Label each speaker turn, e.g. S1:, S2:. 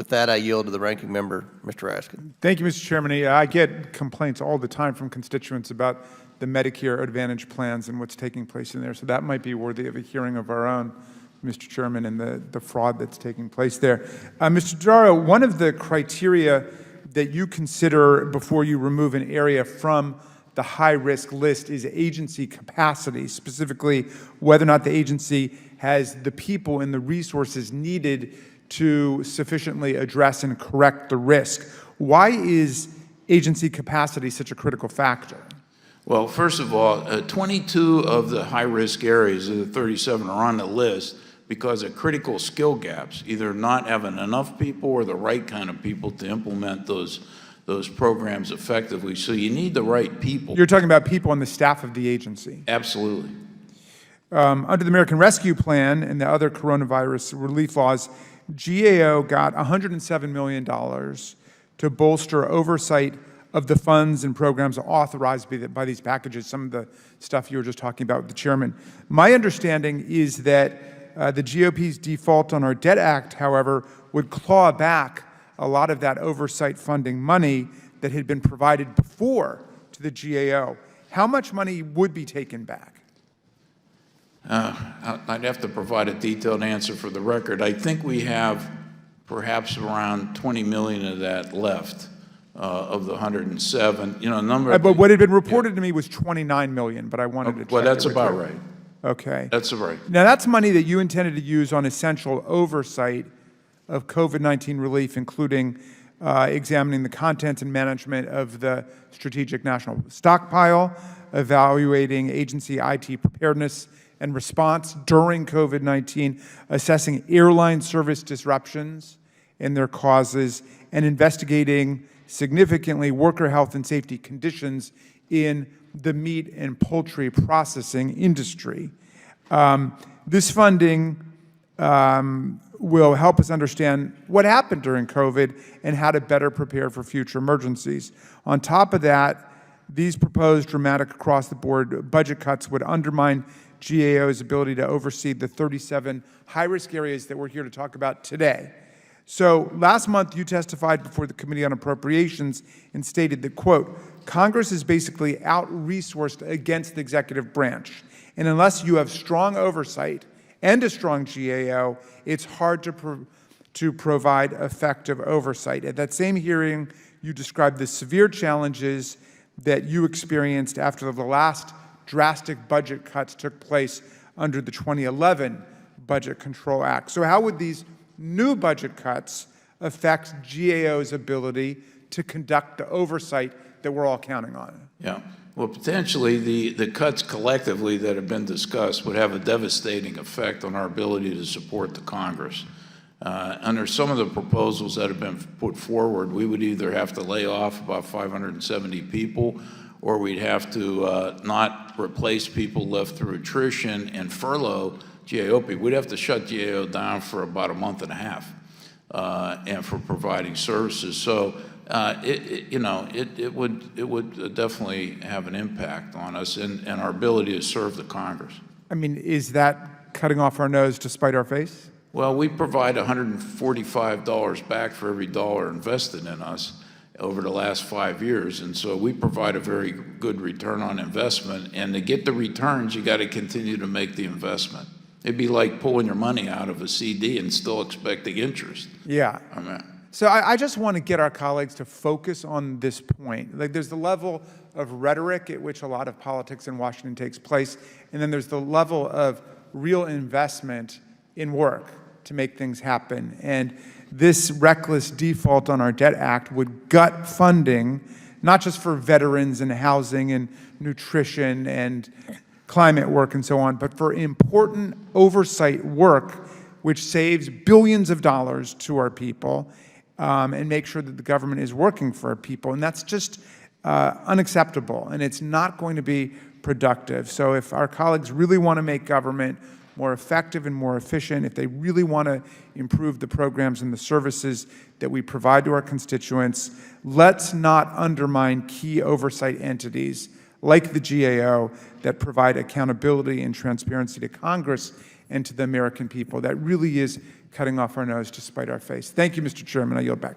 S1: With that, I yield to the ranking member, Mr. Raskin.
S2: Thank you, Mr. Chairman. I get complaints all the time from constituents about the Medicare Advantage plans and what's taking place in there. So that might be worthy of a hearing of our own, Mr. Chairman, and the fraud that's taking place there. Mr. Dodaro, one of the criteria that you consider before you remove an area from the high-risk list is agency capacity, specifically whether or not the agency has the people and the resources needed to sufficiently address and correct the risk. Why is agency capacity such a critical factor?
S3: Well, first of all, 22 of the high-risk areas of the 37 are on the list because of critical skill gaps, either not having enough people or the right kind of people to implement those programs effectively. So you need the right people.
S2: You're talking about people on the staff of the agency.
S3: Absolutely.
S2: Under the American Rescue Plan and the other coronavirus relief laws, GAO got $107 million to bolster oversight of the funds and programs authorized by these packages, some of the stuff you were just talking about with the chairman. My understanding is that the GOP's default on our Debt Act, however, would claw back a lot of that oversight funding money that had been provided before to the GAO. How much money would be taken back?
S3: I'd have to provide a detailed answer for the record. I think we have perhaps around 20 million of that left of the 107. You know, a number.
S2: But what had been reported to me was 29 million. But I wanted to check.
S3: Well, that's about right.
S2: Okay.
S3: That's right.
S2: Now that's money that you intended to use on essential oversight of COVID-19 relief, including examining the content and management of the Strategic National Stockpile, evaluating agency IT preparedness and response during COVID-19, assessing airline service disruptions and their causes, and investigating significantly worker health and safety conditions in the meat and poultry processing industry. This funding will help us understand what happened during COVID and how to better prepare for future emergencies. On top of that, these proposed dramatic across-the-board budget cuts would undermine GAO's ability to oversee the 37 high-risk areas that we're here to talk about today. So last month, you testified before the Committee on Appropriations and stated that, quote, Congress is basically out-resourced against the executive branch. And unless you have strong oversight and a strong GAO, it's hard to provide effective oversight. At that same hearing, you described the severe challenges that you experienced after the last drastic budget cuts took place under the 2011 Budget Control Act. So how would these new budget cuts affect GAO's ability to conduct the oversight that we're all counting on?
S3: Yeah. Well, potentially the cuts collectively that have been discussed would have a devastating effect on our ability to support the Congress. Under some of the proposals that have been put forward, we would either have to lay off about 570 people, or we'd have to not replace people left through attrition and furlough GAO people. We'd have to shut GAO down for about a month and a half and for providing services. So it would definitely have an impact on us and our ability to serve the Congress.
S2: I mean, is that cutting off our nose to spite our face?
S3: Well, we provide $145 back for every dollar invested in us over the last 5 years, and so we provide a very good return on investment, and to get the returns, you got to continue to make the investment. It'd be like pulling your money out of a CD and still expecting interest.
S2: Yeah. So I just want to get our colleagues to focus on this point. Like, there's the level of rhetoric at which a lot of politics in Washington takes place, and then there's the level of real investment in work to make things happen. And this reckless default on our Debt Act would gut funding, not just for veterans and housing and nutrition and climate work and so on, but for important oversight work which saves billions of dollars to our people and make sure that the government is working for our people. And that's just unacceptable, and it's not going to be productive. So if our colleagues really want to make government more effective and more efficient, if they really want to improve the programs and the services that we provide to our constituents, let's not undermine key oversight entities like the GAO that provide accountability and transparency to Congress and to the American people. That really is cutting off our nose to spite our face. Thank you, Mr. Chairman. I yield back.